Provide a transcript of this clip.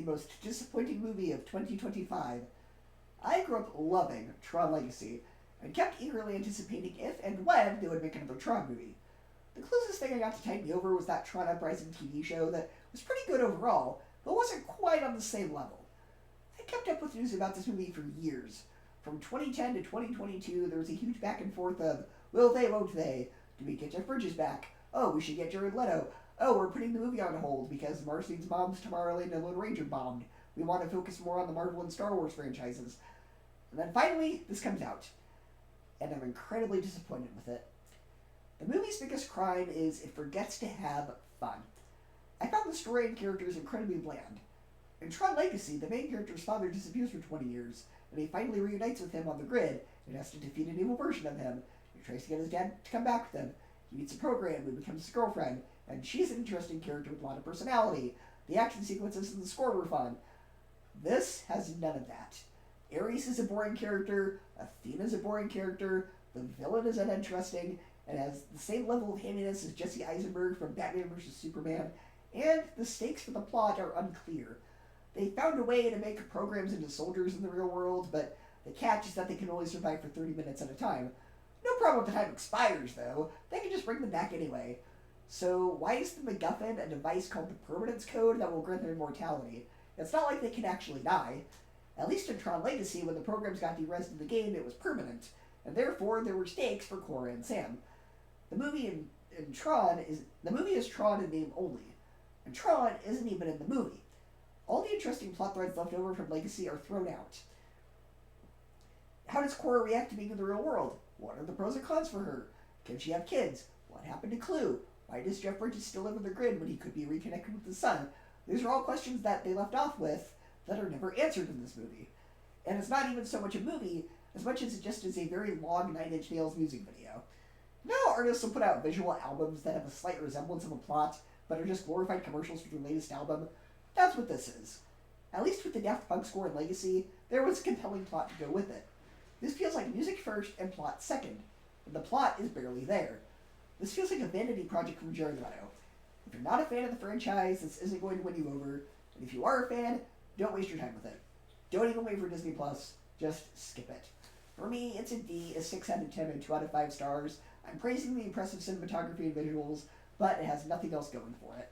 the most disappointing movie of 2025. I grew up loving Tron Legacy, and kept eagerly anticipating if and when they would make another Tron movie. The closest thing I got to tide me over was that Tron Uprising TV show that was pretty good overall, but wasn't quite on the same level. I kept up with news about this movie for years. From 2010 to 2022, there was a huge back and forth of, will they, won't they? Do we get Jeff Bridges back? Oh, we should get Jared Leto. Oh, we're putting the movie on hold because Marceline's Mom's Tomorrowland and Lone Ranger bombed. We want to focus more on the Marvel and Star Wars franchises. And then finally, this comes out. And I'm incredibly disappointed with it. The movie's biggest crime is it forgets to have fun. I found the story and characters incredibly bland. In Tron Legacy, the main character's father disappears for 20 years, and he finally reunites with him on the grid and has to defeat an evil version of him. He tries to get his dad to come back with him. He meets a program who becomes his girlfriend, and she's an interesting character with a lot of personality. The action sequences and the score were fun. This has none of that. Ares is a boring character, Athena's a boring character, the villain is uninteresting, and has the same level of haminess as Jesse Eisenberg from Batman vs. Superman, and the stakes for the plot are unclear. They found a way to make programs into soldiers in the real world, but the catch is that they can only survive for 30 minutes at a time. No problem if the time expires, though. They can just bring them back anyway. So why is the MacGuffin a device called the Permanence Code that will grant them immortality? It's not like they can actually die. At least in Tron Legacy, when the programs got derezzed in the game, it was permanent, and therefore there were stakes for Cora and Sam. The movie is Tron in name only, and Tron isn't even in the movie. All the interesting plot threads left over from Legacy are thrown out. How does Cora react to being in the real world? What are the pros and cons for her? Can she have kids? What happened to Clue? Why does Jeff Bridges still live on the grid when he could be reconnected with the sun? These are all questions that they left off with that are never answered in this movie. And it's not even so much a movie as much as it just is a very long Nine Inch Nails music video. Now artists will put out visual albums that have a slight resemblance of a plot, but are just glorified commercials for their latest album. That's what this is. At least with the Daft Punk score in Legacy, there was a compelling plot to go with it. This feels like music first and plot second, and the plot is barely there. This feels like a vanity project from Jared Leto. If you're not a fan of the franchise, this isn't going to win you over, and if you are a fan, don't waste your time with it. Don't even wait for Disney+, just skip it. For me, it's a D, a 6 out of 10, and 2 out of 5 stars. I'm praising the impressive cinematography and visuals, but it has nothing else going for it.